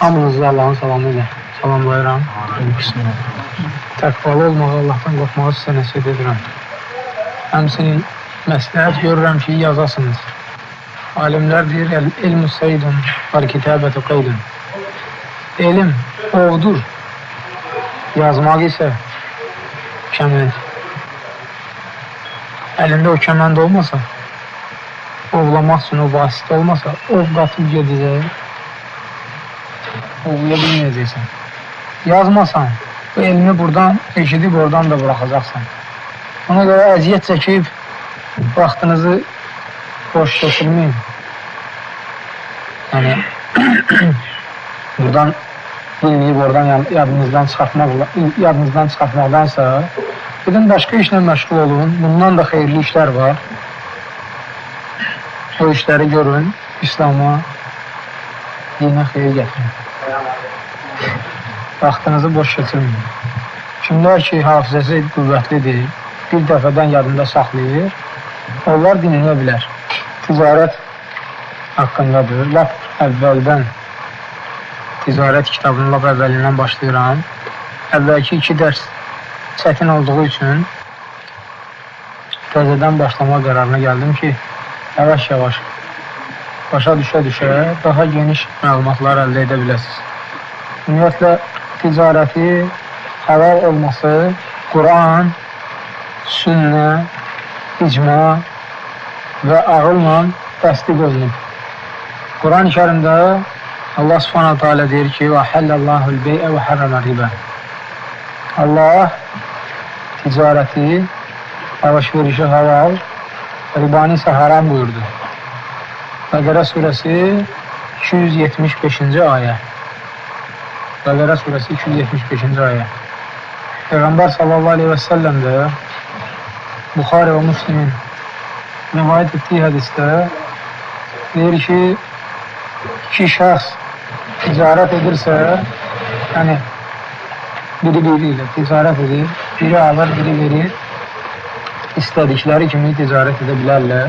Hamınızı Allah'ın salamı ilə salamlayıram. Təqvalı olmağı, Allah'tan qorxmağı sizə nəsib edirəm. Həmsinin məsləhət görürəm ki, yazasınız. Alimlər deyir, elm-i seydun, var-kitabət-i qeydun. Elm ovdur, yazmaq isə kəmənd. Əlində o kəmənd olmasa, ovlamaq üçün o vasitə olmasa, ov qatıb gedəcək, ovlaya bilməyəcəksən. Yazmasan, bu elmi buradan eşidib, oradan da bıraxacaqsan. Ona görə əziyyət çəkib, vaxtınızı boş keçirməyin. Yəni, buradan dinləyib, oradan yadınızdan çıxartmaqdansa, gedin başqa işlə məşğul olun. Bundan da xeyirli işlər var. O işləri görün, İslam'a, dinə xeyir gətirin. Vaxtınızı boş keçirməyin. Kimlər ki, hafizəsi qüvvətlidir, bir dəfədən yadında saxlayır, onlar dinləyə bilər. Ticarət haqqındadır. Lap əvvəldən, ticarət kitabının lap əvvəlindən başlayıram. Əvvəlki 2 dərs çətin olduğu üçün təzədən başlama qərarına gəldim ki, yavaş-yavaş, başa düşə-düşə daha geniş məlumatlar əldə edə biləsiniz. Ümumiyyətlə, ticarəti, halal olması, Quran, sünnə, icma və ağılla təsdiq olunub. Quran-ı Kərimdə Allah Subhanahu Teala deyir ki, وَحَلَّ اللّٰهُ الْبَيْءَ وَحَرَّمَ الرِّبَى. Allah ticarəti, alış-verişi halal, ribani isə haram buyurdu. Bəqərə surəsi 275-ci ayə. Bəqərə surəsi 275-ci ayə. Peyğəmbər sallallahu aleyhi və səlləm də Buxari və Müslimin rivayət etdiyi hədisdə deyir ki, 2 şəxs ticarət edirsə, yəni biri ilə ticarət edir, biri alır, biri verir, istədikləri kimi ticarət edə bilərlər.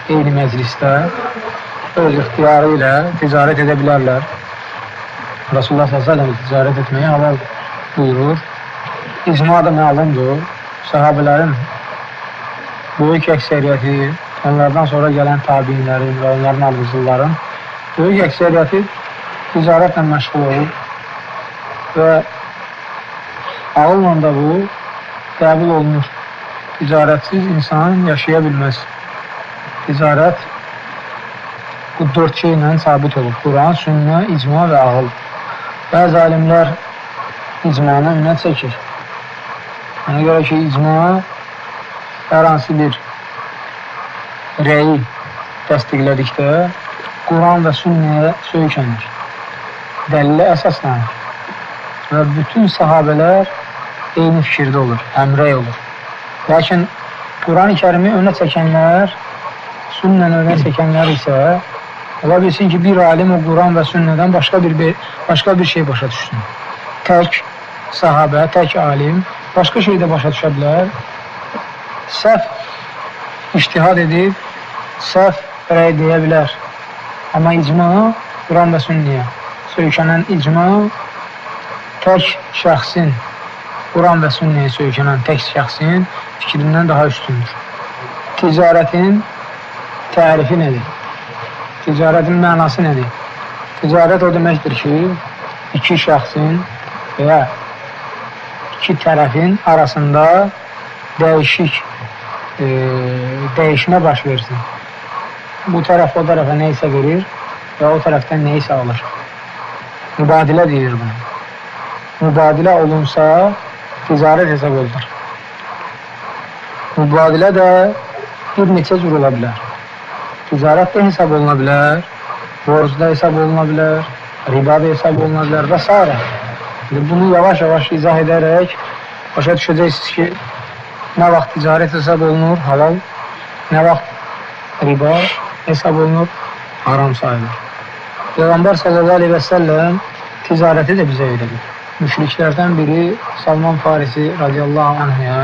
Eyni məclisdə öz ixtiyarı ilə ticarət edə bilərlər. Rasulullah s.ə.v ticarət etməyi halal buyurur. İcma da məlumdur. Sahabələrin böyük əksəriyyəti, onlardan sonra gələn tabiinlərin və onların ardıcılların böyük əksəriyyəti ticarətlə məşğul olur və ağılla da bu qəbul olunur. Ticarətsiz insan yaşaya bilməz. Ticarət bu 4 şeylə sabit olur. Quran, sünnə, icma və ağıl. Bəzi alimlər icmanı önə çəkir. Ona görə ki, icma hər hansı bir rəyi təsdiqlədikdə Quran və sünnəyə söykənir. Dəlilə əsaslanır. Və bütün sahabələr eyni fikirdə olur, həmrəy olur. Lakin Quran-ı Kərimi önə çəkənlər, sünnəni önə çəkənlər isə ola bilsin ki, bir alim o Quran və sünnədən başqa bir şey başa düşsün. Tək sahabə, tək alim başqa şey də başa düşə bilər. Səhv ictihad edib, səhv rəy deyə bilər. Amma icma, Quran və sünnəyə söykənən icma tək şəxsin, Quran və sünnəyə söykənən tək şəxsin fikrindən daha üstündür. Ticarətin tərifi nədir? Ticarətin mənası nədir? Ticarət o deməkdir ki, 2 şəxsin və ya 2 tərəfin arasında dəyişmə baş versin. Bu tərəf o tərəfə neysə verir və o tərəfdən neysə alır. Mübadilə deyilir buna. Mübadilə olunsa, ticarət hesab olunur. Mübadilə də bir neçə cür ola bilər. Ticarət də hesab oluna bilər, borc da hesab oluna bilər, riba da hesab oluna bilər və s. Bunu yavaş-yavaş izah edərək başa düşəcəksiniz ki, nə vaxt ticarət hesab olunur, halal, nə vaxt riba hesab olunur, haram sayılır. Peyğəmbər sallallahu aleyhi və səlləm ticarəti də bizə öyrədir. Müşriklərdən biri Salman Farisi radiyallahu anhya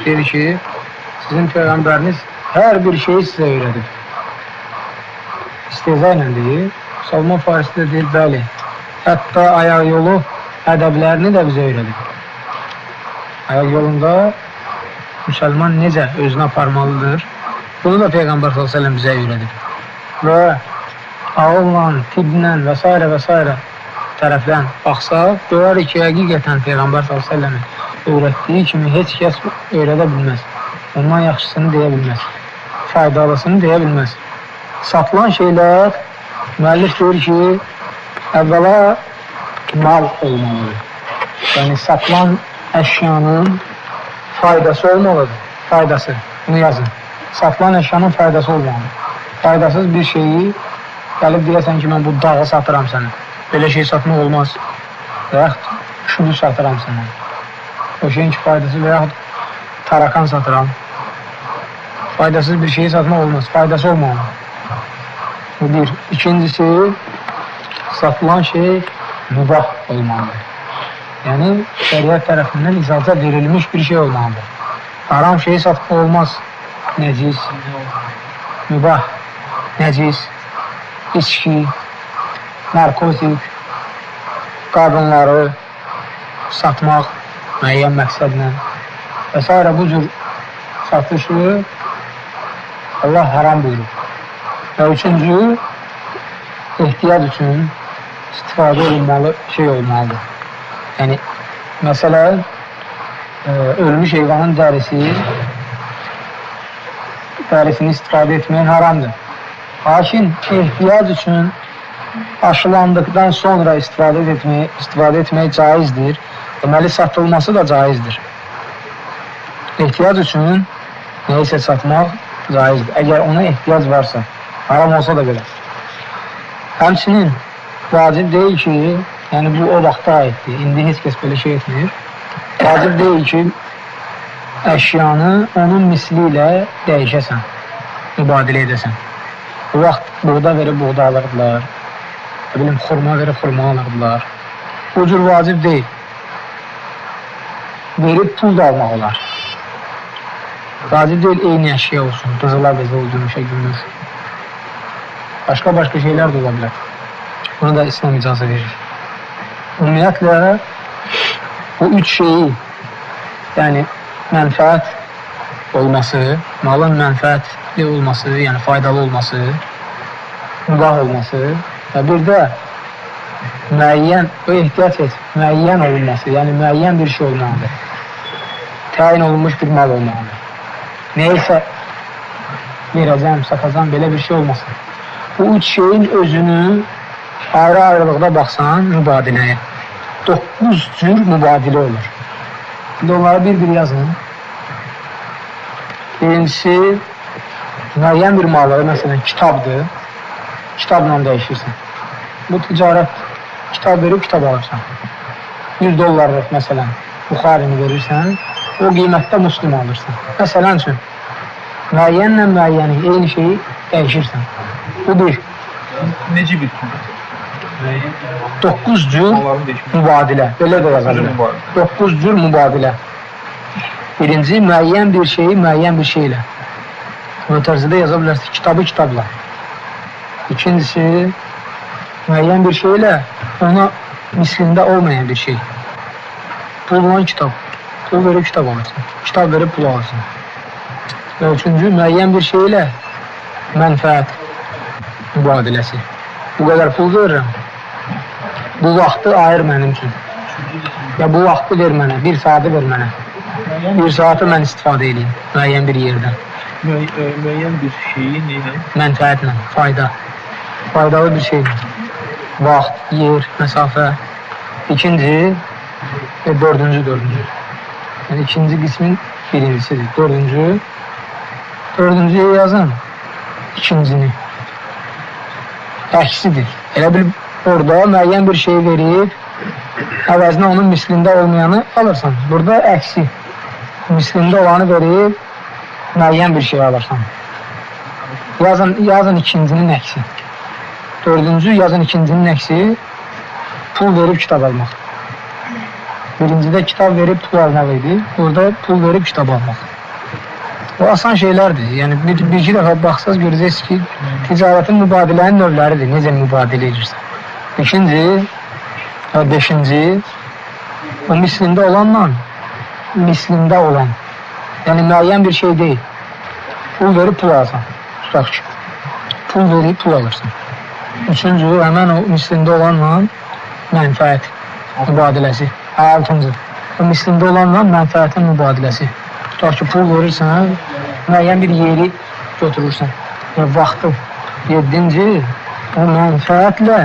deyir ki, sizin Peyğəmbəriniz hər bir şeyi sizə öyrədir. İstehza ilə deyir. Salman Farisi də deyir, bəli, hətta ayaq yolu ədəblərini də bizə öyrədir. Ayaq yolunda müsəlman necə özünü aparmalıdır, bunu da Peyğəmbər s.ə.v bizə öyrədir. Və ağılla, tibblə və s. tərəfdən baxsaq, görərik ki, həqiqətən Peyğəmbər s.ə.v öyrətdiyi kimi heç kəs öyrədə bilməz. Ondan yaxşısını deyə bilməz. Faydalısını deyə bilməz. Satılan şeylər, müəllif deyir ki, əvvəla mal olmalıdır. Yəni, satılan əşyanın faydası olmalıdır. Faydası, bunu yazın. Satılan əşyanın faydası olmalıdır. Faydasız bir şeyi gəlib deyəsən ki, mən bu dağı satıram sənə. Belə şey satmaq olmaz. Və yaxud şunu satıram sənə. O şeyin ki, faydası və yaxud tarakan satıram. Faydasız bir şeyi satmaq olmaz. Faydası olmalı. Bu bir. İkincisi, satılan şey mübah olmalıdır. Yəni, şəriət tərəfindən icazə verilmiş bir şey olmalıdır. Haram şeyi satmaq olmaz. Nəcis, mübah, nəcis, içki, narkotik, qadınları satmaq müəyyən məqsədlə və s. bu cür satışı Allah haram buyurur. Və üçüncü, ehtiyac üçün istifadə olunmalı şey olmalıdır. Yəni, məsələn, ölmüş heyvanın dərisini istifadə etməyin haramdır. Lakin ehtiyac üçün aşılandıqdan sonra istifadə etmək caizdir. Deməli, satılması da caizdir. Ehtiyac üçün neysə satmaq caizdir. Əgər ona ehtiyac varsa, haram olsa da belə. Həmçinin vacib deyil ki, yəni bu o vaxta aiddir. İndi heç kəs belə şey etmir. Vacib deyil ki, əşyanı onun misli ilə dəyişəsən, mübadilə edəsən. Bu vaxt buğda verib buğda alırdılar. Xurma verib xurma alırdılar. Bu cür vacib deyil. Verib pul da almaq olar. Vacib deyil, eyni əşya olsun. Qızıla qızıl, gümüşə gümüş. Başqa şeylər də ola bilər. Bunu da İslam icazə verir. Ümumiyyətlə, bu üç şeyi, yəni mənfəət olması, malın mənfəətli olması, yəni faydalı olması, mübah olması və bir də müəyyən, o ehtiyac et, müəyyən olunması, yəni müəyyən bir şey olmalıdır. Təyin olunmuş bir mal olmalıdır. Neysə verəcəm, satacam, belə bir şey olmasın. Bu üç şeyin özünü ayrı-ayrılıqda baxsan mübadiləyə. 9 cür mübadilə olur. Şimdi onları bir yazın. Birincisi, müəyyən bir malı, məsələn, kitabdır. Kitabla dəyişirsən. Bu ticarət, kitab verib kitab alırsan. $100 məsələn, Buxarini verirsən, o qiymətdə Müslim alırsan. Məsələn üçün, müəyyənlə müəyyəni, eyni şeyi dəyişirsən. Bu bir. Necə bir? 9 cür mübadilə. Belə də yazılır. 9 cür mübadilə. Birinci, müəyyən bir şeyi müəyyən bir şeylə. Mötərizədə yaza bilərsiniz, kitabı kitabla. İkincisi, müəyyən bir şeylə ona mislində olmayan bir şey. Pulla kitab. Pul verib kitab alırsın. Kitab verib pul alırsın. Və üçüncü, müəyyən bir şeylə mənfəət mübadiləsi. Bu qədər pul verirəm. Bu vaxtı ayır mənim üçün. Ya bu vaxtı ver mənə, 1 saatı ver mənə. 1 saatı mən istifadə edeyim müəyyən bir yerdən. Müəyyən bir şeyi neylə? Mənfəətlə, fayda. Faydalı bir şeylə. Vaxt, yer, məsafə. İkinci və dördüncü. Yəni ikinci qismin birincisidir. Dördüncüyə yazın ikincini. Əksidir. Elə bil orada müəyyən bir şey verib, əvəzinə onun mislində olmayanı alırsan. Burada əksi. Mislində olanı verib, müəyyən bir şey alırsan. Yazın ikincinin əksi. Dördüncü, yazın ikincinin əksi, pul verib kitab almaq. Birincidə kitab verib pul almaq idi, burada pul verib kitab almaq. Bu asan şeylərdir. Yəni bir-iki dəfə baxsaz görəcəksiniz ki, ticarətin mübadilənin növləridir. Necə mübadilə edirsən. İkinci və beşinci o mislində olanla mislində olan. Yəni müəyyən bir şey deyil. Pul verib pul alsan. Tutaq ki. Pul verib pul alırsan. Üçüncü, həmən o mislində olanla mənfəət mübadiləsi. Altıncı, o mislində olanla mənfəətin mübadiləsi. Tutaq ki, pul verirsən, müəyyən bir yeri götürürsən. Vaxtı. Yedinci, o mənfəətlə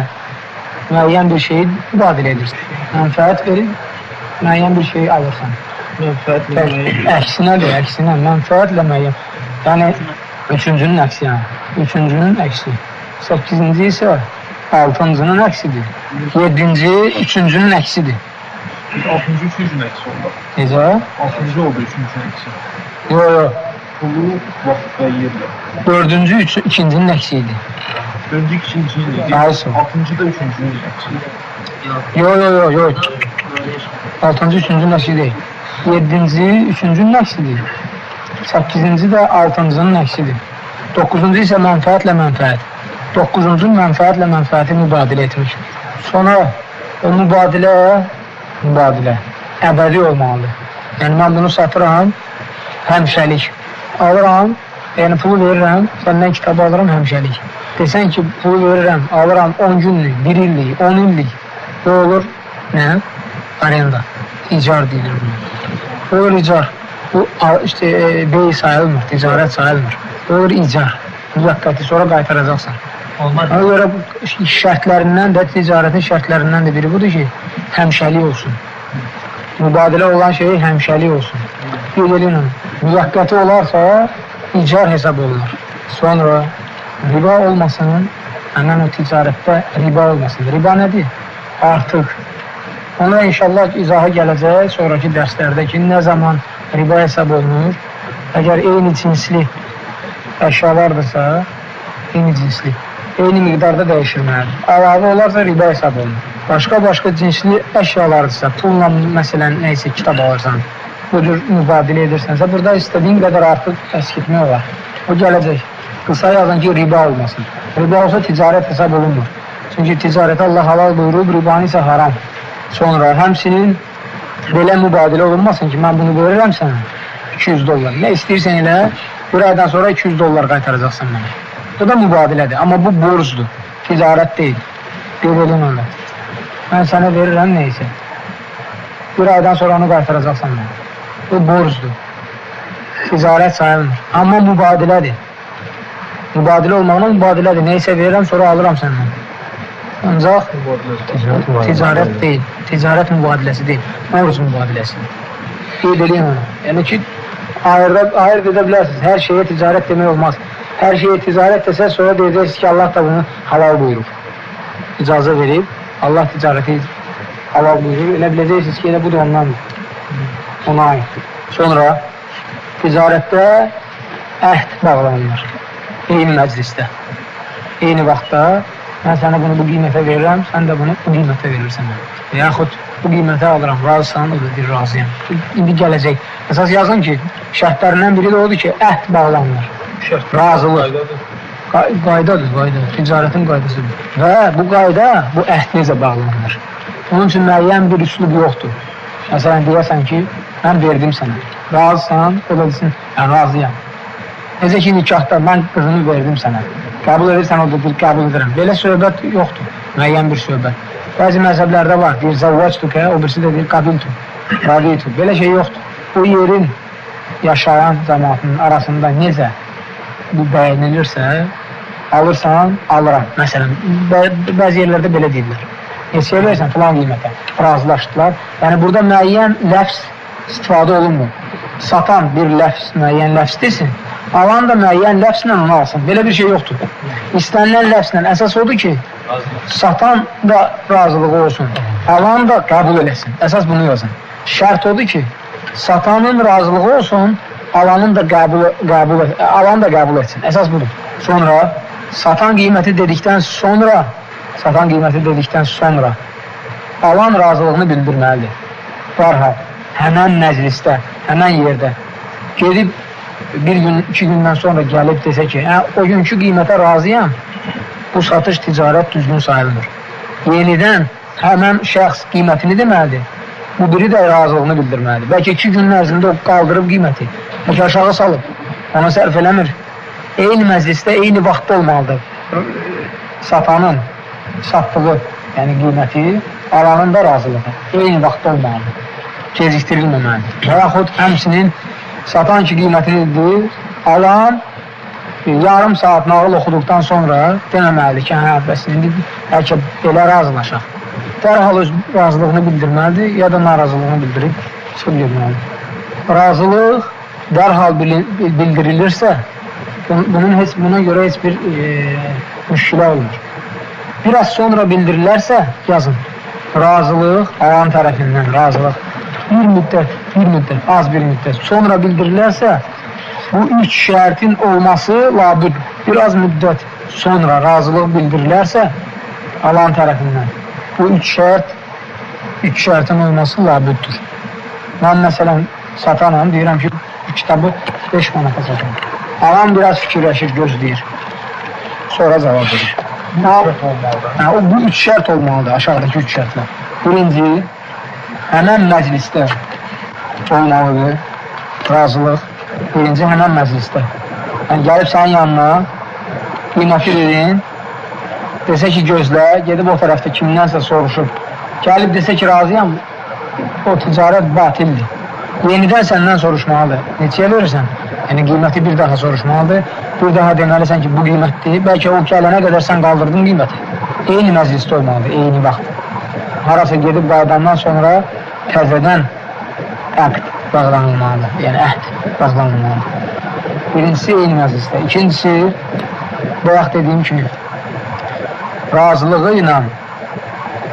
müəyyən bir şeyi mübadilə edirsən. Mənfəət verib müəyyən bir şeyi alırsan. Mənfəətlə müəyyən. Əksinə, mənfəətlə müəyyən. Yəni, üçüncünün əksi yəni. Üçüncünün əksi. 8-ci isə 6-cının əksidir. 7-ci, 3-cünün əksidir. 6-cı, 3-cünün əksi oldu. Necə? 6-cı oldu, 3-cünün əksi. Yox. Pulu, vaxt və yerlə. 4-cü, 2-cinin əksiydi. 4-cü, 2-cinin əksi. Hayır. 6-cı da 3-cünün əksi. Yox. 6-cı, 3-cünün əksi deyil. 7-ci, 3-cünün əksidir. 8-ci də 6-cının əksidir. 9-cu isə mənfəətlə mənfəət. 9-cu mənfəətlə mənfəəti mübadilə etmiş. Sonra o mübadilə əbədi olmalıdır. Yəni mən bunu satıram, həmişəlik. Alıram, yəni pulu verirəm, səndən kitab alıram həmişəlik. Desən ki, pulu verirəm, alıram 10 günlük, 1 illik, 10 illik. Ne olur? Nə? Arenda. İcar deyilir buna. Olur icar. Bu işte bey sayılmır, ticarət sayılmır. Olur icar. Müvəqqəti sonra qaytaracaqsan. Olmaz. Ona görə şərtlərindən də, ticarətin şərtlərindən də biri budur ki, həmişəlik olsun. Mübadilə olan şey həmişəlik olsun. Qeyd müvəqqəti olarsa, icar hesab olunur. Sonra riba olmasın, həmən o ticarətdə riba olmasın. Riba nədir? Artıq. Ona inşallah izahı gələcək sonraki dərslərdə ki, nə zaman riba hesab olunur? Əgər eyni cinsli əşyavardırsa, eyni cinsli, eyni miqdarda dəyişilməlidir. Əlavə olarsa riba hesab olunur. Başqa cinsli əşyalardırsa, pulla məsələn neysə kitab alırsan, bu cür mübadilə edirsənsə, burada istədiyin qədər artıq əskitmək olar. O gələcək. Qısa yazın ki, riba olmasın. Riba olsa ticarət hesab olunmur. Çünki ticarətə Allah halal buyurub, ribanı isə haram. Sonra həmsinin belə mübadilə olunmasın ki, mən bunu verirəm sənə $200. Nə istəyirsən elə, bir aydan sonra $200 qaytaracaqsan mənə. Bu da mübadilədir, amma bu borcdur, ticarət deyil. Qeyd edin onu. Mən sənə verirəm neysə. Bir aydan sonra onu qaytaracaqsan mənə. Bu borcdur. Ticarət sayılmır. Amma mübadilədir. Mübadilə olmağına mübadilədir. Neysə verirəm, sonra alıram səndən. Ancaq ticarət deyil. Ticarət mübadiləsi deyil. Borc mübadiləsidir. Qeyd edin onu. Yəni ki, ayırt edə bilərsiniz. Hər şeyə ticarət demək olmaz. Hər şeyə ticarət desə, sonra deyəcəksiniz ki, Allah da bunu halal buyurur. İcazə verib, Allah ticarəti halal buyurur. Elə biləcəksiniz ki, elə bu da ondandır. Ona aiddir. Sonra ticarətdə əhd bağlanılır. Eyni məclisdə. Eyni vaxtda mən sənə bunu bu qiymətə verirəm, sən də bunu bu qiymətə verirsən. Və yaxud bu qiymətə alıram, razısan, o da deyir, razıyam. İndi gələcək. Əsas yazın ki, şərtlərindən biri də odur ki, əhd bağlanılır. Razılıq. Qaydadır. Ticarətin qaydasıdır. Və bu qayda, bu əhd necə bağlanılır? Onun üçün müəyyən bir üslub yoxdur. Məsələn, deyəsən ki, mən verdim sənə. Razısan, o da desin, mən razıyam. Necə ki, nikahda mən qızını verdim sənə. Qəbul edirsən, o da deyir, qəbul edirəm. Belə söhbət yoxdur, müəyyən bir söhbət. Bəzi məzəblərdə var, deyir, zavvactukə, o birisi də deyir, qabiltu, radiytu. Belə şey yoxdur. O yerin yaşayan cəmaatının arasında necə bu bəyənilirsə, alırsan, alıram. Məsələn, bəzi yerlərdə belə deyirlər. Neçəyə verirsən, filan qiymətə, razılaşdılar. Yəni, burada müəyyən ləfs istifadə olunmur. Satan bir ləfs, müəyyən ləfs desin, alan da müəyyən ləfslə onu alsın. Belə bir şey yoxdur. İstənilən ləfslə əsas odur ki, satan da razılığı olsun, alan da qəbul eləsin. Əsas bunu yazın. Şərt odur ki, satanın razılığı olsun, alan da qəbul etsin. Əsas budur. Sonra satan qiyməti dedikdən sonra alan razılığını bildirməlidir. Dərhal, həmən məclisdə, həmən yerdə gedib bir gün, 2 gündən sonra gəlib desə ki, o günkü qiymətə razıyam, bu satış ticarət düzgün sayılmır. Yenidən həmən şəxs qiymətini deməlidir, bu biri də razılığını bildirməlidir. Bəlkə 2 günün ərzində o qaldırıb qiyməti, bəlkə aşağı salıb, ona sərf eləmir. Eyni məclisdə, eyni vaxtda olmalıdır. Satanın satdığı, yəni qiyməti, alanın da razılığı eyni vaxtda olmalıdır. Gecikdirilməməlidir. Və yaxud həmsinin satan ki qiymətinidir, alan yarım saat nağıl oxuduqdan sonra deməməlidir ki, bəs indi bəlkə belə razılaşaq. Dərhal öz razılığını bildirməlidir, ya da narazılığını bildirib çıxıb getməlidir. Razılıq dərhal bildirilirsə, buna görə heç bir müşkilə olmur. Biraz sonra bildirilərsə, yazın, razılıq alan tərəfindən, razılıq bir müddət, az bir müddət sonra bildirilərsə, bu 3 şərtin olması labüd, biraz müddət sonra razılıq bildirilərsə, alan tərəfindən, bu 3 şərtin olması labüddür. Mən məsələn satanam, deyirəm ki, bu kitabı 5 manata satam. Alan biraz fikirləşir, gözləyir, sonra cavab verir. Bu 3 şərt olmalıdır, aşağıdakı 3 şərtlər. Birinci, həmən məclisdə olmalıdır, razılıq. Birinci, həmən məclisdə. Yəni, gəlib sənin yanına, qiyməti dedin, desə ki, gözlə, gedib o tərəfdə kimdənsə soruşub, gəlib desə ki, razıyam, o ticarət batildir. Yenidən səndən soruşmalıdır. Neçəyə verirsən? Yəni, qiyməti bir daha soruşmalıdır. Bir daha deməlisən ki, bu qiymətdir. Bəlkə o gələnə qədər sən qaldırdın qiyməti. Eyni məclisdə olmalıdır, eyni vaxt. Harasa gedib qaydandan sonra təzədən əqd bağlanılmalıdır. Yəni, əhd bağlanılmalıdır. Birincisi, eyni məclisdə. İkincisi, bayaq dediyim kimi, razılığı ilə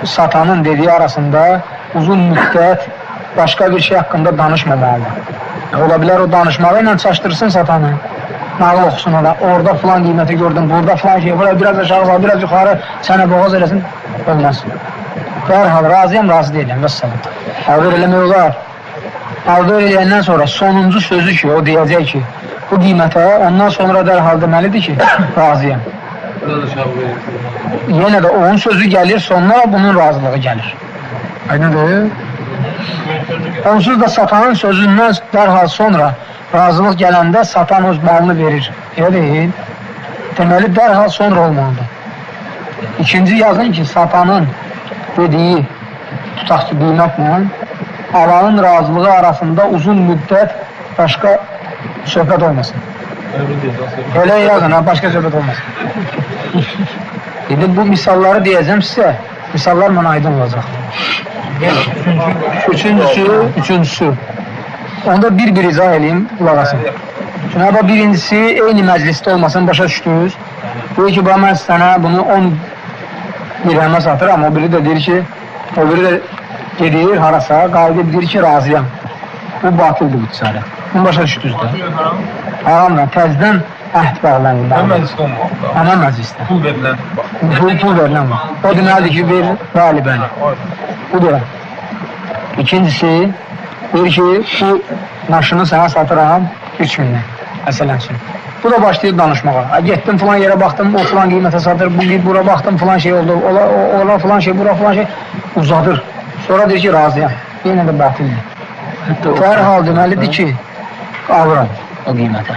satanın dediyi arasında uzun müddət başqa bir şey haqqında danışmamalıdır. Ola bilər o danışmağı ilə çaşdırsın satanı, nağıl oxusun ola, orada filan qiyməti gördüm, burada filan şey, biraz aşağı sal, biraz yuxarı sənə boğaz eləsin, olmaz. Dərhal, razıyam, razı deyiləm, vəssalam. Alver eləmək olar. Alver eləyəndən sonra sonuncu sözü ki, o deyəcək ki, bu qiymətə ondan sonra dərhal deməlidir ki, razıyam. Yenə də onun sözü gəlir, sonra bunun razılığı gəlir. Aynıdır. Onsuz da satanın sözündən dərhal sonra razılıq gələndə satan öz malını verir. Elə deyil. Deməli, dərhal sonra olmalıdır. İkinci yazın ki, satanın dediyi tutaq ki, qiymətlə alanın razılığı arasında uzun müddət başqa söhbət olmasın. Elə yazın, başqa söhbət olmasın. İndi bu misalları deyəcəm sizə, misallar mənə aydın olacaq. Üçüncüsü. Onda bir izah edeyim, qulaq asın. Çünki birincisi, eyni məclisdə olmasın, başa düşdünüz. Deyir ki, mən sənə bunu 10 dirhəmə satır, amma o biri də deyir ki, o biri də gedir harasa, qalib deyir ki, razıyam. Bu batildir bu ticarət. Bunu başa düşdünüz də. Haramla, təzdən əhd bağlanır. Həmən məclisdə olmalıdır. Həmən məclisdə. Pul verilən var. Pul verilən var. O deməlidir ki, ver, bəli, bəli. Bu deyir. İkincisi, deyir ki, bu maşını sənə satıram 3 mindən, məsələn üçün. Bu da başlayır danışmağa. Getdim filan yerə baxdım, o filan qiymətə satır, bura baxdım, filan şey oldu, ola filan şey, bura filan şey uzadır. Sonra deyir ki, razıyam. Yenə də batildir. Dərhal deməlidir ki, alıram o qiymətə.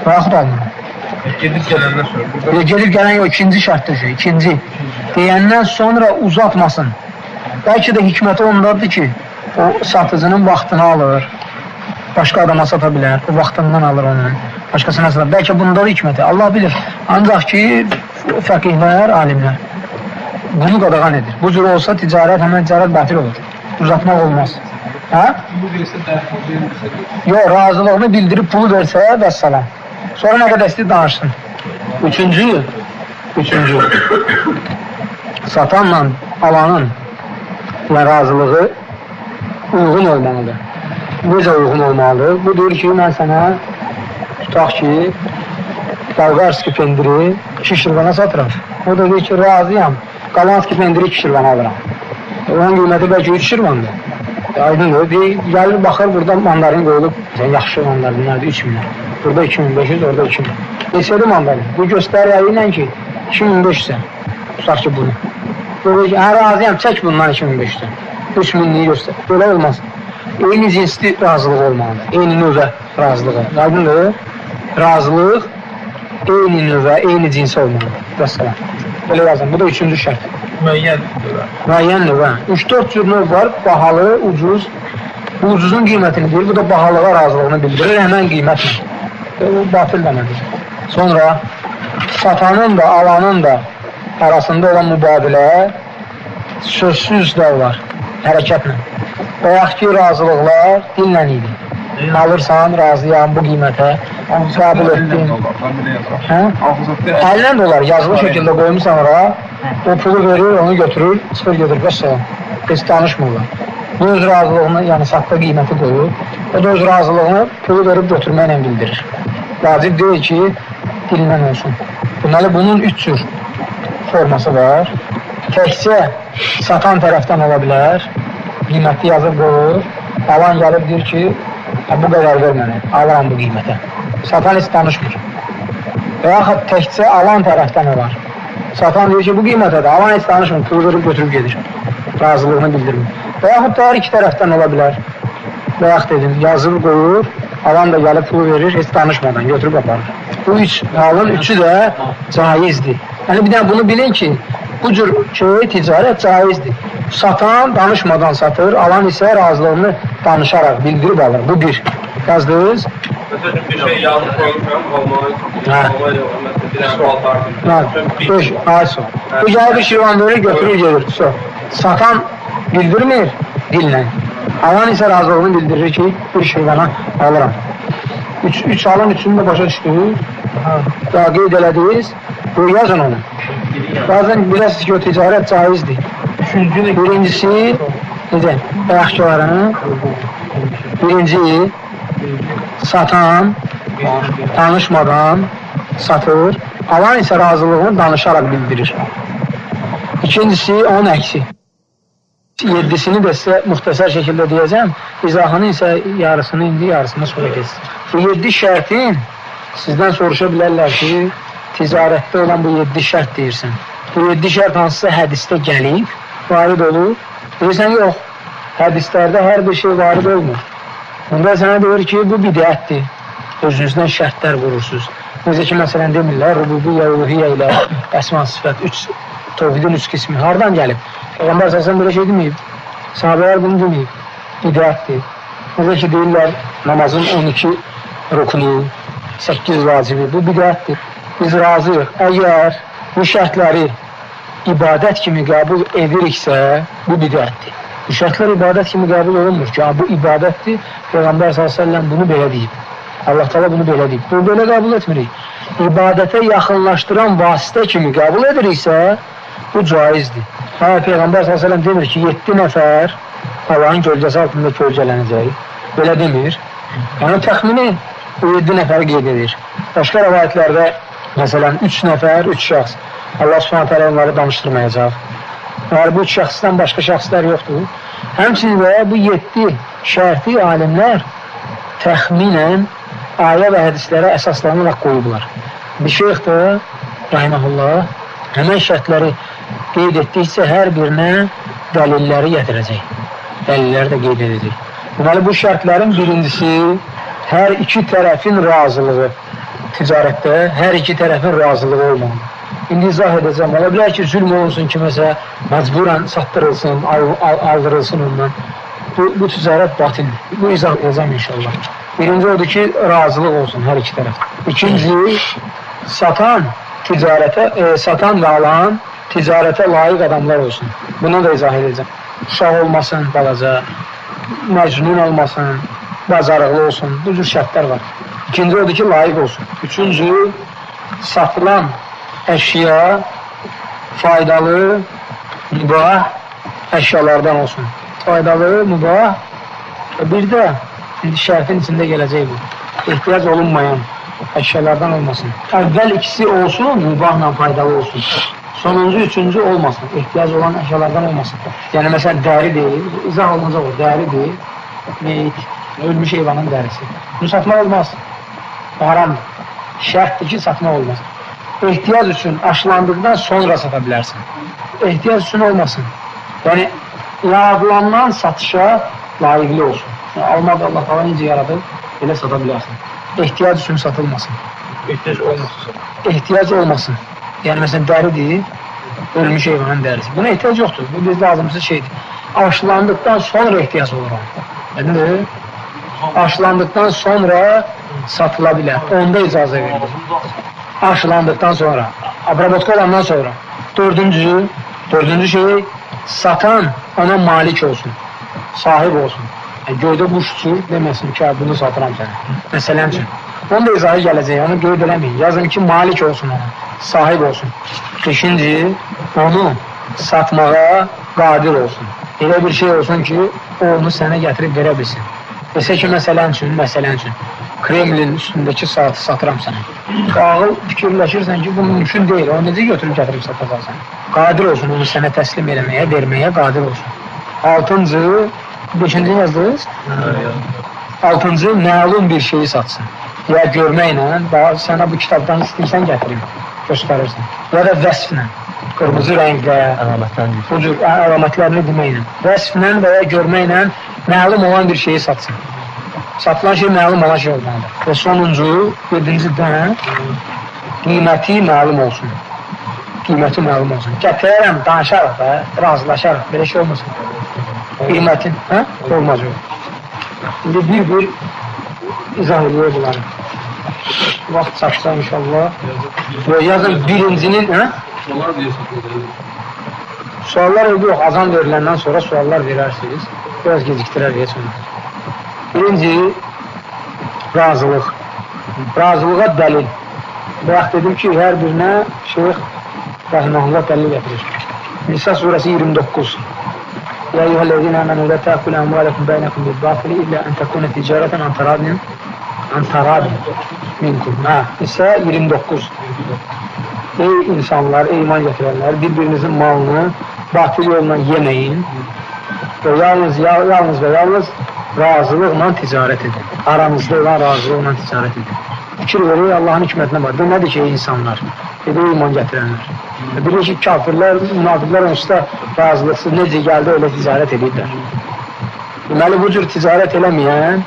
Və yaxud almıram. Gedib gələndən sonra. Gedib gələn yox, ikinci şərtdir ki, ikinci. Deyəndən sonra uzatmasın. Bəlkə də hikməti ondadır ki, o satıcının vaxtını alır, başqa adama sata bilər, o vaxtından alır onu, başqasına sata. Bəlkə bunda da hikməti, Allah bilir. Ancaq ki, fəqihlər, alimlər bunu qadağan edir. Bu cür olsa ticarət, həmən ticarət batil olur. Uzatmaq olmaz. Hə? Yox, razılığını bildirib pulu versə, vəssalam. Sonra nə qədər istəyir danışsın. Üçüncü. Satanla alanın razılığı uyğun olmalıdır. Necə uyğun olmalıdır? Bu deyir ki, mən sənə tutaq ki, Bolqarski pendiri 2 şirvana satıram. O da deyir ki, razıyam. Qalanski pendiri 2 şirvana alıram. Onun qiyməti bəlkə 3 şirvandır. Aydındır. Gəlir, baxır, burada mandarin qoyulub. Yaxşı mandarinlərdir, 3000 lira. Burada 2500, orada 2000. Neçədir mandarin? Bu göstəriyi ilə ki, 2500-sən. Tutaq ki, bunu. Razıyam, çək bundan 2500-sən. 3000-liyi göstər. Böyle olmaz. Eyni cinsli razılıq olmalıdır. Eyni növə razılığı. Aydındır. Razılıq eyni növə, eyni cinsi olmalıdır. Vəssalam. Böyle yazın. Bu da 3-cü şərt. Müəyyən növə. Müəyyən növə. 3-4 cür növ var. Bahalı, ucuz. Bu ucuzun qiymətini bilir. Bu da bahalığa razılığını bildirir. Həmən qiymətlə. Bu batıl demədir. Sonra satanın da, alanın da arasında olan mübadilə sözsüz də var. Hərəkətlə. Bayaq ki, razılıqlar dillə idi. Alırsan, razıyam bu qiymətə, qəbul etdin. Əllə dolar, yazılı şəkildə qoymusan ora, o pulu verir, onu götürür, çıxır gedir, bəs salam. Heç danışmırlar. Bu öz razılığını, yəni satda qiyməti qoyur, o da öz razılığını pulu verib götürməklə bildirir. Vacib deyil ki, dillə olsun. Deməli, bunun 3 cür forması var. Təkcə satan tərəfdən ola bilər, qiyməti yazıb qoyur, alan gəlib deyir ki, bu qədər ver mənə, alıram bu qiymətə. Satan heç danışmır. Və yaxud təkcə alan tərəfdən olar. Satan deyir ki, bu qiymətədir, alan heç danışmır, pulu verib götürüb gedir. Razılığını bildirmir. Və yaxud da hər iki tərəfdən ola bilər. Və yaxud dedim, yazıb qoyur, alan da gəlib pulu verir, heç danışmadan götürüb aparır. Bu üç halın üçü də caizdir. Yəni bir dənə bunu bilin ki, bu cür ticarət caizdir. Satan danışmadan satır, alan isə razılığını danışaraq bildirib alır. Bu bir. Yazdınız? Mesela bir şey yazıp koymuşam, olmalı Bu gəlib bir şirvan verir, götürür gelir. Satan bildirmir dillə. Alan isə razılığını bildirir ki, bir şirvana alıram. Üç halın üçünü də başa düşdünüz. Daha qeyd elədiniz. Bu yazın onu. Bazen biləsiniz ki, o ticarət caizdir. Birincisi, necə, bayaqçılarını, birinci, satan, danışmadan satır, alan isə razılığını danışaraq bildirir. İkincisi, onun əksi. 7'sini də sizə müxtəsər şəkildə deyəcəm, izahını isə yarısını indi, yarısını sonra keçsin. Bu 7 şərtin sizdən soruşa bilərlər ki, ticarətdə olan bu 7 şərt deyirsən. Bu 7 şərt hansısa hədisdə gəlib, varid olur. Deyirsən, yox, hədislərdə hər bir şey varid olmur. Onda sənə deyir ki, bu bidətdir. Özünüzdən şərtlər vurursunuz. Necə ki, məsələn demirlər, rububiyyə, uluhiyyə ilə əsma sifət, tövhidin 3 qismi hardan gəlib? Peyğəmbər səsən belə şey deməyib. Sahabələr bunu deməyib. Bidətdir. Necə ki, deyirlər, namazın 12 rukunu, 8 vacibi, bu bidətdir. Biz razıyıq. Əgər bu şərtləri ibadət kimi qəbul ediriksə, bu bidətdir. Bu şərtlər ibadət kimi qəbul olunmur ki, bu ibadətdir. Peyğəmbər s.ə.v bunu belə deyib. Allah Teala bunu belə deyib. Bunu belə qəbul etmirik. İbadətə yaxınlaşdıran vasitə kimi qəbul ediriksə, bu caizdir. Peyğəmbər s.ə.v demir ki, 7 nəfər Allahın gölgəsi altında kölgələnəcək. Belə demir. Yəni təxmini bu 7 nəfəri qeyd edir. Başqa rəvayətlərdə, məsələn, 3 nəfər, 3 şəxs Allah s.ə.v onları danışdırmayacaq. Yəni, bu 3 şəxsdən başqa şəxslər yoxdur. Həmçinin də bu 7 şərti alimlər təxminən ayə və hədislərə əsaslanaraq qoyublar. Bir şeyx də, rahiməhullah, həmən şərtləri qeyd etdikcə hər birinə dəlilləri gətirəcək. Dəlilləri də qeyd edəcək. Deməli, bu şərtlərin birincisi, hər iki tərəfin razılığı. Ticarətdə hər iki tərəfin razılığı olmalıdır. İndi izah edəcəm. Ola bilər ki, zülm olunsun kiməsə, məcburən satdırılsın, aldırılsın ondan. Bu ticarət batildir. Bu izah edəcəm inşallah. Birinci odur ki, razılıq olsun hər iki tərəf. İkinci, satan və alan ticarətə layiq adamlar olsun. Bunu da izah edəcəm. Uşaq olmasın, balaca, məcnun olmasın, bacarıqlı olsun. Bu cür şərtlər var. İkinci odur ki, layiq olsun. Üçüncü, satılan əşya faydalı, mübah əşyalardan olsun. Faydalı, mübah. Bir də indi şərtin içində gələcək bu. Ehtiyac olunmayan əşyalardan olmasın. Əvvəl ikisi olsun, mübahla faydalı olsun. Sonuncu, üçüncü olmasın. İhtiyac olan əşyalardan olmasın. Yəni, məsələn, dəri deyil. İzah olunacaq o, dəri deyil. Meyit, ölmüş heyvanın dərisi. Bunu satmaq olmaz. Haramdır. Şərtdir ki, satmaq olmaz. Ehtiyac üçün aşılandıqdan sonra sata bilərsən. Ehtiyac üçün olmasın. Yəni, yaradılandan satışa layiqli olsun. Almaq Allah falan necə yaradıb, elə sata bilərsən. Ehtiyac üçün satılmasın. İhtiyac olmasın. Ehtiyac olmasın. Yəni, məsələn, dəridir, ölmüş heyvanın dərisi. Buna ehtiyac yoxdur. Bu, biz lazımsız şeydir. Aşılandıqdan sonra ehtiyac olur. Nədir? Aşılandıqdan sonra satıla bilər. Onda icazə verilir. Aşılandıqdan sonra, abrabotka olandan sonra. Dördüncü şey, satan ona malik olsun, sahib olsun. Yəni, göydə quş uçur, deməsin ki, bunu satıram sənə. Məsələn üçün. Onun da izahı gələcək, onu qeyd eləməyin. Yazın ki, malik olsun ona, sahib olsun. Beşinci, onu satmağa qadir olsun. Elə bir şey olsun ki, o onu sənə gətirib verə bilsin. Desə ki, məsələn üçün, Kremlin üstündəki saatı satıram sənə. Ağıl fikirləşirsən ki, bu mümkün deyil, onu necə götürüb gətirib satacaqsan? Qadir olsun, onu sənə təslim eləməyə, verməyə qadir olsun. Altıncı, beşinci yazdınız? Altıncı, məlum bir şeyi satsın. Ya görməklə, sənə bu kitabdan istəyirsən gətirim, göstərirsən. Ya da vəsflə, qırmızı rənglə, bu cür əlamətlərini deməklə. Vəsflə və ya görməklə məlum olan bir şeyi satsın. Satılan şey məlum olan şey olmalıdır. Və sonuncu, 7-ci dənə, qiyməti məlum olsun. Qiyməti məlum olsun. Gətirərəm, danışarıq və razılaşarıq, belə şey olmasın. Qiymətin, olmaz o. İndi bir izah ediyor bunları. Vaxt çaşsa inşallah. Yazın birincinin, Suallar diye satılır. Suallar yok, azan veriləndən sonra suallar verərsiniz. Biraz gecikdirər diye sonra. Birinci, razılıq. Razılığa dəlil. Bırak dedim ki, hər birinə Şeyh Rahimahullah dəlil getirir. Nisa suresi 29. Ya eyyuhellezine amenu la ta'kulu amwalakum baynakum bil batili illa an takuna ticareten an taradin minkum. Nisa 29. Ey insanlar, ey iman getirenler, birbirinizin malını batıl yolla yemeyin ve yalnız ve yalnız razılıqla ticaret edin. Aranızda olan razılıqla ticaret edin. Fikir verir, Allah'ın hikmətine var. Bu nədir ki, insanlar? Ey iman getirenler. Bilir ki, kafirlər, münafıqlar onsuz da razılıqsız necə gəldi, öyle ticaret edirlər. Deməli, bu cür ticaret eləməyən,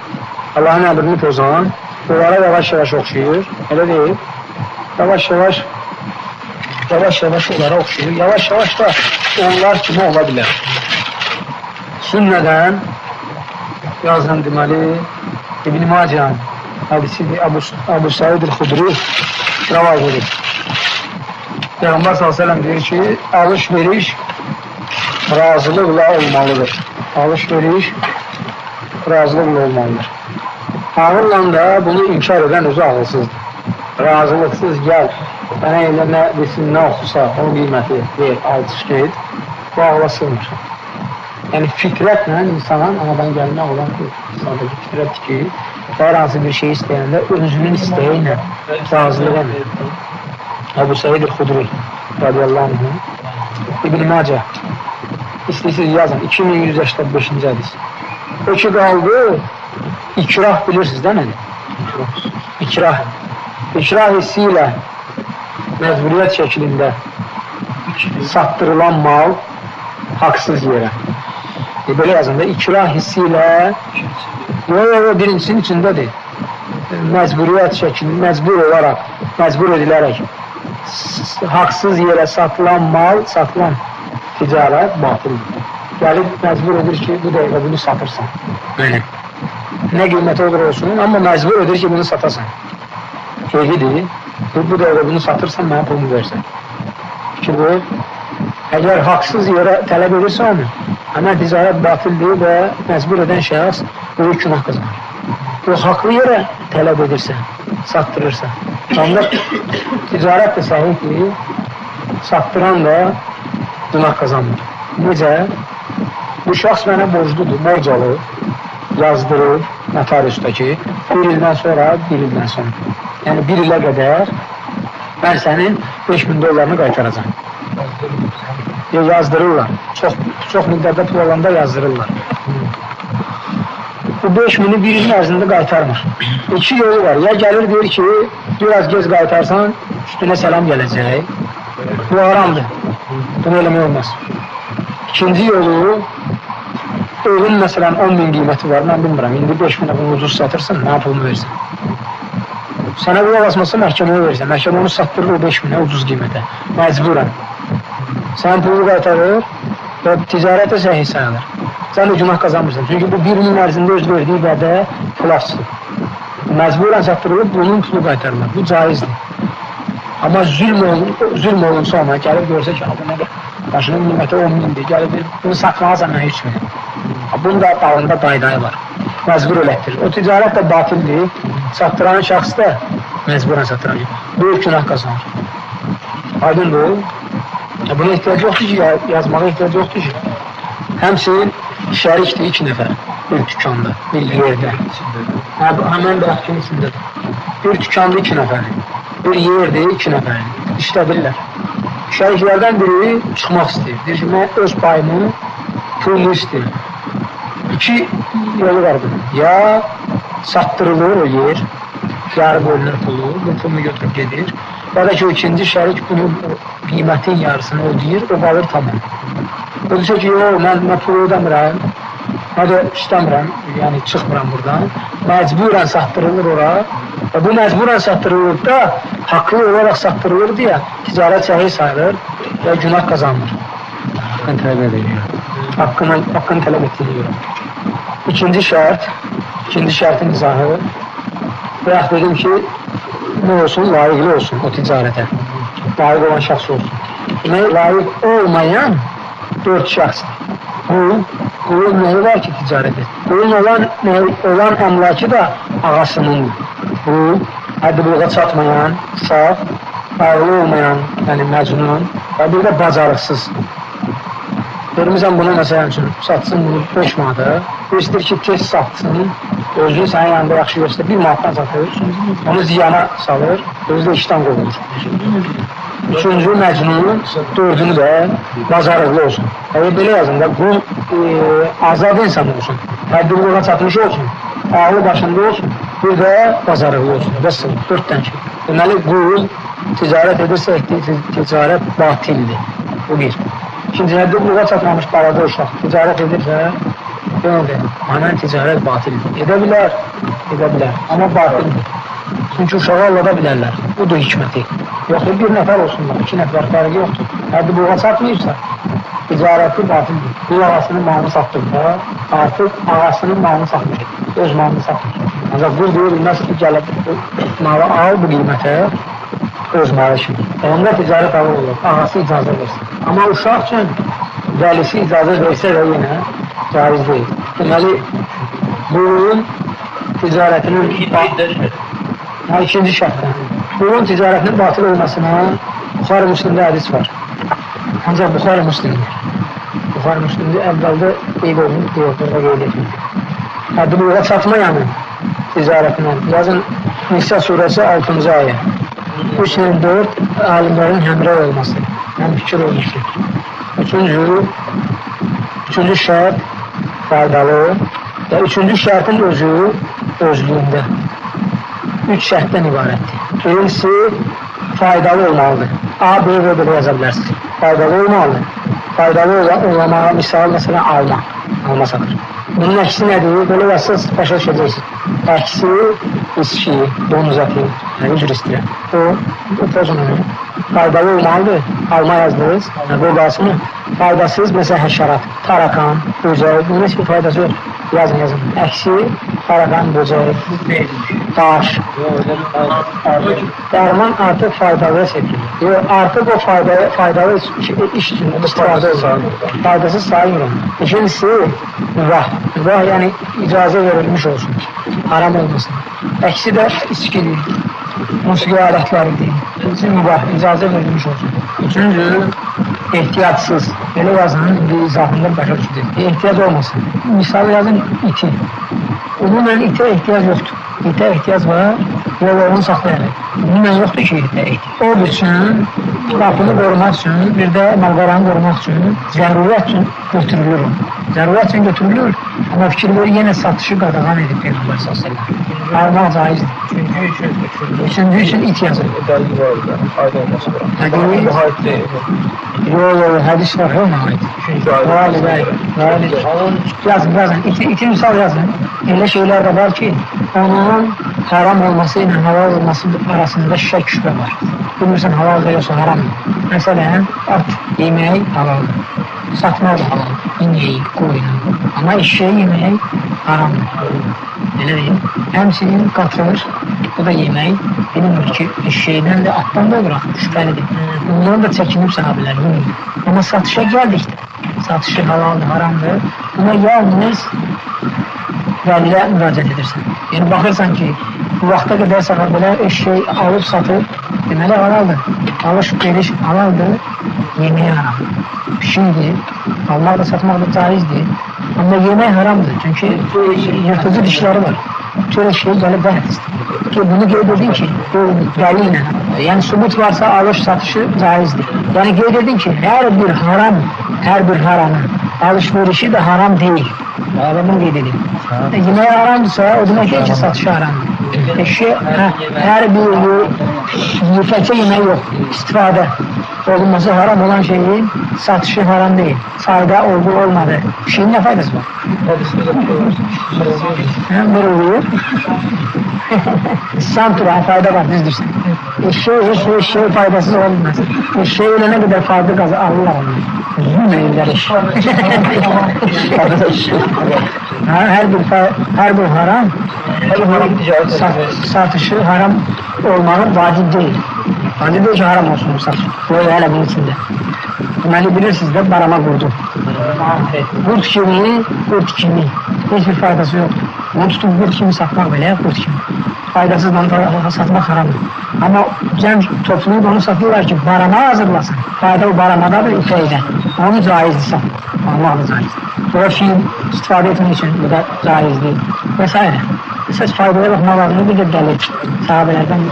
Allah'ın əmrini pozan, onlara yavaş-yavaş oxşayır. Elə deyil. Yavaş-yavaş onlara oxşayır. Yavaş-yavaş da onlar kimi ola bilər. Sünnədən yazın deməli İbn-i Macan hadisidir, Abu Said el-Xudri rəvayət edir. Peyğəmbər s.ə.v deyir ki, alış-veriş razılıqla olmalıdır. Alış-veriş razılıqla olmalıdır. Ağırla da bunu inkar edən özü ağılsızdır. Razılıqsız gəl, mənə elə nə desin, nə oxusa, o qiyməti ver, alçış qeyd, bu ağla sığmır. Yəni fitrətlə insanın anadan gəlmə olan sadəcə fitrətdir ki, hər hansı bir şey istəyəndə özünün istəyi ilə razılıq edir. Abu Said el-Xudri radiyallahu anh, İbn-i Macah, istəyirsiniz yazın, 2185-ci hədis. O ki qaldı, ikrah bilirsiniz də nədir? İkrah. İkrah hissi ilə məcburiyyət şəklində satdırılan mal haqsız yerə. Belə yazında ikrah hissi ilə birincisinin içindədir. Məcburiyyət şəklində, məcbur edilərək haqsız yerə satılan mal, satılan ticarət batıldır. Gəlib məcbur edir ki, bu dəqiqə bunu satırsan. Belə. Nə qiyməti olur olsun, amma məcbur edir ki, bunu satasan. Keyfidir, bu dəqiqə bunu satırsan, mənə pulunu versən. Fikir bu, əgər haqsız yerə tələb edirsə onu, amma ticarət batildir və məcbur edən şəxs böyük günah qazanır. O haqlı yerə tələb edirsə, satdırırsa, ancaq ticarət də səhiddir, satdıran da günah qazanmır. Necə? Bu şəxs mənə borcludur, borc alır, yazdırır notariusdakı, bir ildən sonra. Yəni bir ilə qədər mən sənin 5000 dollarını qaytaracam. Yazdırırlar. Çox miqdarda pul alanda yazdırırlar. Bu 5.000'i bir ilin ərzində qaytarmır. 2 yolu var. Ya gəlir deyir ki, biraz gez qaytarsan, üstünə səlam gələcək. Bu haramdır. Bunu eləmək olmaz. İkinci yolu, evin məsələn 10.000 qiyməti var, mən bilmirəm. İndi 5.000'ə bunu ucuz satırsan, nə pulunu versin? Sənə qulaq asmasa məhkəməyə versən. Məhkəmə onu satdırır o 5.000'ə ucuz qiymətə. Məcburən. Sən pulu qaytarır və ticarətə səhih sayılır. Sən də günah qazanmırsan. Çünki bu bir ilin ərzində öz verdiyi vədə plasdır. Məcburən satdırılıb, bunun pulu qaytarılır. Bu caizdir. Amma zülm olunsa ona gəlib görsə ki, bu nə başının qiyməti 10.000'dir. Gəlib bunu satmazsan mən 3.000. Bunun da dalında dayı var. Məcbur elətdirir. O ticarət də batildir. Satdıran şəxs də məcburən satdıran. Böyük günah qazanır. Aydın bu. Buna ehtiyac yoxdur ki, yazmağa ehtiyac yoxdur ki. Həmçinin şərikdir 2 nəfər bir dükanda, bir yerdə. Həmən bəxtin içindədir. Bir dükanda 2 nəfər, bir yerdə 2 nəfər işlədirlər. Şəriklərdən biri çıxmaq istəyir. Deyir ki, mən öz payımı pulunu istəyir. 2 yolu var bunun. Ya satdırılır o yer, yarı bölünür pulu, bu pulunu götürüb gedir. Ya da ki, o ikinci şərik bunun qiymətin yarısını ödəyir, o qalır tamam. O da ki, yox, mən pulu ödəmirəm, mən də istəmirəm, yəni çıxmıram buradan. Məcburən satdırılır ora. Və bu məcburən satdırılır da, haqlı olaraq satdırılır deyə ticarət səhih sayılır və günah qazanmır. Haqqını tələb edir. Haqqını tələb etdiriyor. İkinci şərtin izahı. Və yaxud dedim ki, nə olsun? Layiqli olsun o ticarətə. Layiq olan şəxs olsun. Demək, layiq olmayan 4 şəxsdir. Qulun nəyi var ki, ticarət et? Qulun olan əmlakı da ağasınındır. Bu, həddi-buluğa çatmayan, sağ, ağlı olmayan, yəni məcnun və bir də bacarıqsız. Görmüsən bunu məsələn üçün, satsın bunu 5 manata, istəyir ki, tez satsın, özünü sənin yanında yaxşı göstər, 1 manatdan satır, onu ziyana salır, özü də işdən qovulur. Üçüncü məcnun, 4-cünü də bacarıqlı olsun. Belə yazın da, qul azad insan olsun, həddi-buluğa çatmış olsun, ağlı başında olsun, bir də bacarıqlı olsun. Bəs 4 dənə şey. Deməli, qul ticarət edirsə, ticarət batildir. Bu bir. İkinci, həddi-buluğa çatmamış balaca uşaq ticarət edirsə, deməli, anən ticarət batildir. Edə bilər, amma batildir. Çünki uşağı allada bilərlər. Budur hikməti. Yoxdur, 1 nəfər olsunlar, 2 nəfər fərqi yoxdur. Həddi-buluğa çatmayırsa, ticarəti batildir. Qul ağasının malını satdırsa, artıq ağasının malını satmış, öz malını satmış. Ancaq qul deyə bilməz ki, gəlib malı al bu qiymətə, öz malı kimi. Onda ticarət alır olur, ağası icazə versin. Amma uşaq üçün vəlisi icazə versə də yenə caiz deyil. Deməli, qulun ticarətinin ikinci şərtdən. Qulun ticarətinin batil olmasına Buxari Müslimdə hədis var. Ancaq Buxari Müslimdir. Buxari Müslimdə əvvəldə qeyd olunub, burada qeyd etmir. Həddi-buluğa çatmayanın ticarətindən. Yazın Nisa surəsi 6-cı ayə. 3-4 alimlərin həmrəy olması, həm fikir olması. Üçüncü şərt faydalı və üçüncü şərtin özlüyündə. 3 şərtdən ibarətdir. Birincisi, faydalı olmalıdır. A, B və belə yaza bilərsiniz. Faydalı olmalıdır. Faydalı olamağa misal, məsələn, alma satır. Bunun əksi nədir? Belə yazsız başa düşəcəksiniz. Əksi, iski, donuz əti, nə cür istəyir. O pozunu faydalı olmalıdır. Alma yazdınız, qoqasını. Faydasız, məsələn, həşərat, tarakan, böcək, bunun heç bir faydası yoxdur. Yazın. Əksi, tarakan, böcək, daş. Dərman artıq faydalıya çekilir. Artıq o faydalı iş üçün istifadə olur. Faydasız sayılır. İkincisi, mübah. Mübah yəni icazə verilmiş olsun. Haram olmasın. Əksi də içkidir. Musiqi alətləridir. İkincisi, mübah. İcazə verilmiş olsun. Üçüncü, ehtiyatsız. Belə yazının bir izahında başa düşür. Ehtiyac olmasın. Misal yazın iti. Umumən itə ehtiyac yoxdur. İtə ehtiyac var, yollarını saxlayaraq. Umumən yoxdur ki, itə ehtiyac. O üçün qapını qorumaq üçün, bir də malqaranı qorumaq üçün zərurət üçün götürülür. Zərurət üçün götürülür, amma fikirləri yenə satışı qadağan edib Peyğəmbər s.ə.v. Almaq caizdir. Üçüncü üçün it yazır. Dəlil var da, aid olması var. Bu aid deyil. Yox, hədis var, ona aid. Yazın. İti misal yazın. Elə şeylər də var ki, onun haram olması ilə halal olması arasında şək şübhə var. Bilmirsən, halal da yoxsa haramdır. Məsələn, at yemək halaldır. Satmaq da halal. İnəyi, qoyunu. Amma eşeği yemək haramdır. Elə deyil. Həmsinin qatılır, bu da yemək. Bilinmir ki, eşeğdən də atdan da olur, şübhəlidir. Bundan da çəkinib sahabələr. Amma satışa gəldikdə, satışı halaldır, haramdır. Buna yalnız vəliyə müraciət edirsən. Yəni, baxırsan ki, bu vaxta qədər sahabələr eşeği alıb satıb, deməli halaldır. Alış-veriş halaldır, yeməyə haramdır. Pişikdir, almaq da satmaq da caizdir. Amma yemək haramdır, çünki yırtıcı dişləri var. Tüylə şey gəlib bəhətizdir. Ki, bunu qeyd edin ki, bu dəli ilə, yəni subut varsa alış-satışı caizdir. Yəni qeyd edin ki, hər bir haramın alış-verişi də haram deyil. Bunu qeyd edin. Yemək haramdırsa, o demək ki, satışı haramdır. Hər bir yiyifətçə yemək yox, istifadə olunması haram olan şeyin satışı haram deyil. Fayda oldu, olmadı. Şeyin nə faydası var? Mırılıyor. Santura, fayda var, düzdürsən. Eşeği faydasız olmaz. Eşeği ölene kadar fayda gazı alırlar onu. Zülmeyirler eşeği. Her bir haram, satışı haram olmağı vacip değil. Vacip değil ki haram olsun satış. Böyle hele bunun içinde. Deməli bilirsiniz də barama qurdu. Qurd kimi, hiçbir faydası yoxdur. Onu tutub qurd kimi satmaq belə, qurd kimi. Faydasızdan satmaq haramdır. Amma cəm topluluq onu satırlar ki, barama hazırlasın. Fayda o baramadadır, ipəkdə. Onu caizdir satın. Allah da caizdir. Sonra film istifadə etmək üçün bu da caizdir. Və s. Əsas faydaya baxmaq lazımdır, bir də dəlil. Sahabələrdən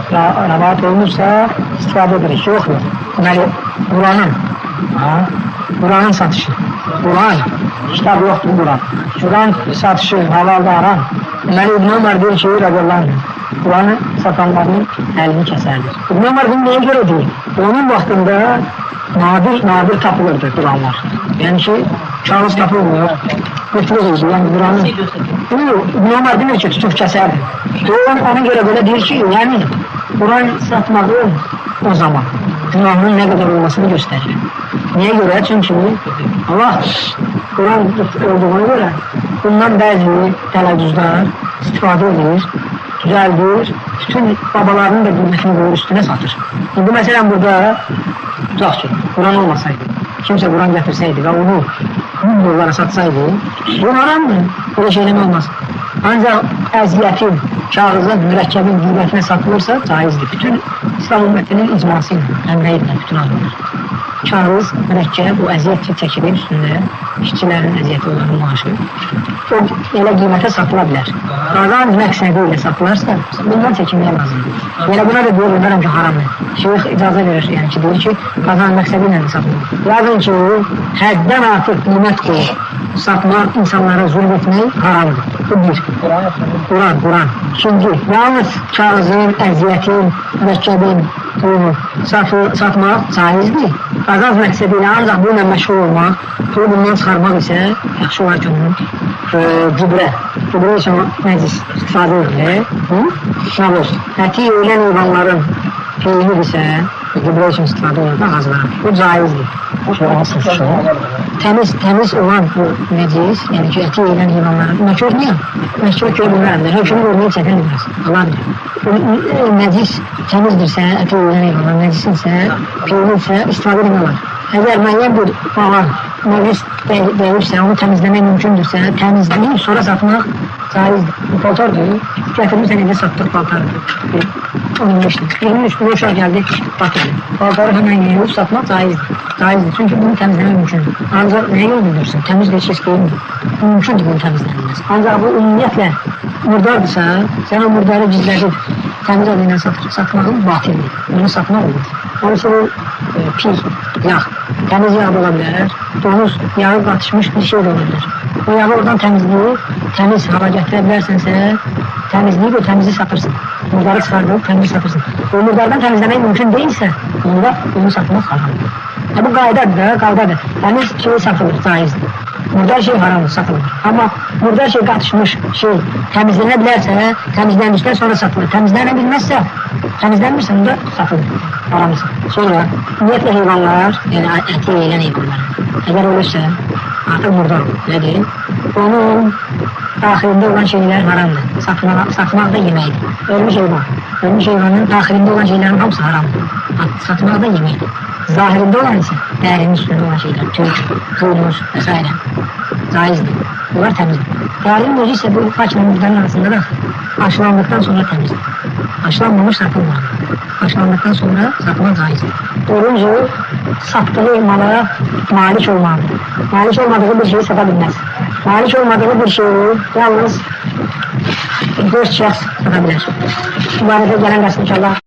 rəvat olunursa istifadə edirik. Yox. Deməli, Quranın satışı. Quran, kitab yoxdur Quran. Quran satışı halalda haram. Deməli, İbn Ömər deyir ki, radiyallahu anh, Quranı satanların əlini kəsərdir. İbn Ömər bunu nəyə görə deyil? Onun vaxtında nadir tapılırdı Quranlar. Yəni ki, kağız tapılmıyor, götürülürdü, yəni Quranı. İbn Ömər demir ki, tutub kəsərdi. Ona görə belə deyir ki, yəni Quran satmağı o zaman günahının nə qədər olmasını göstərir. Niyə görə? Çünki Allah Quran olduğuna görə bundan bəzi tələccüzlər istifadə edir, düzəldir, bütün babalarının da qiymətini qoyur üstünə satır. İndi məsələn burada tutaq ki, Quran olmasaydı, kimsə Quran gətirsəydi və onu $100 satsaydı, bu haramdır, belə şeydən olmaz. Ancaq əziyyətin, kağızın, mürəkkəbin qiymətinə satılırsa caizdir. Bütün İslam ümmətinin icması ilə, əmrəyirlər bütün adamlar. Kağız, mürəkkəb, o əziyyət çəkilir üstündə, işçilərin əziyyəti olan maaşı. O elə qiymətə satıla bilər. Qazanc məqsədi ilə satılarsa, bundan çəkinmək lazımdır. Yəni buna da deyirəm ki, haramdır. Şeyx icazə verir, yəni ki, deyir ki, qazanc məqsədi ilə də satılır. Yazın ki, həddən artıq qiymət qoyur. Satmaq, insanlara zulm etmək haramdır. Bu bir. Quran. İkinci, yalnız kağızın, əziyyətin, mürəkkəbin pulunu satmaq caizdir. Qazanc məqsədi ilə ancaq bununla məşğul olmaq, pulu bundan çıxarmaq isə yaxşı olar ki, onun gübrə üçün məclis istifadə edilir. Şabos, əti ölən heyvanların peynidirsə, gübrə üçün istifadə olunur da hazırlanır. Bu caizdir. Təmiz olan bu məclis, yəni ki, əti ölən heyvanların, məkruh niyə? Məkruh görünlərdir, hökümü görməyə çətindir. Allah bilir. Məclis təmizdirsə, əti ölən heyvanların məclisinsə, peynidirsə, istifadə edin olar. Əgər müəyyən bir bağan məclis deyirsə, onu təmizləmək mümkündürsə, təmizləyib, sonra satmaq caizdir. Bu paltardır, gətirmirsən, elə satdıq paltardır. 23 uşaq gəldi, batırdı. Paltarı həmən yiyib satmaq caizdir. Çünki bunu təmizləmək mümkündür. Ancaq nəyə yol bilirsin? Təmiz bir şey deyilmir. Mümkündür bunu təmizlənməz. Ancaq bu ümumiyyətlə murdardırsa, sən o murdarı gizlədib təmiz adı ilə satmağın batildir. Bunu satmaq olur. Onun üçün pis, yağ, təmiz yağ da ola bilər, donuz yağı qatışmış bir şey də ola bilər. O yağı oradan təmizləyib, təmiz hava gətirə bilərsənsə, təmizləyib o təmizi satırsın. Murdarı çıxardıb təmiz satırsın. O murdardan təmizləmək mümkün deyilsə, onda onu satmaq haramdır. Bu qaydadır da, qaydadır. Təmiz şey satılır, caizdir. Murdar şey haramdır, satılır. Amma murdar şey qatışmış şey təmizlənə bilərsə, təmizləndikdən sonra satılır. Təmizlənə bilməzsə, təmizlənmirsə, onda satılır, haramdır. Sonra, ümumiyyətlə heyvanlar, yəni əti yeyilən heyvanlar, əgər olursa, artıq murdar olur, nədir? Onun daxilində olan şeylər haramdır, satmaq da yeməkdir. Ölmüş heyvan, ölmüş heyvanın daxilində olan şeylərin hamısı haramdır, satmaq da yeməkdir. Zahirində olan isə dərinin üstündə olan şeylər, tük, qılmış və s. caizdir, bunlar təmizdir. Dərinin özü isə bu fakla murdarın arasında da aşılandıqdan sonra təmizdir. Aşılanmamış satılmalıdır. Aşılandıqdan sonra satmaq caizdir. Doğrunca satdığı mala malik olmalıdır. Malik olmadığı bir şeyi sata bilməz. Malik olmadığı bir şeyi yalnız 4 şəxs sata bilər. Bu barədə gələn dərs inşallah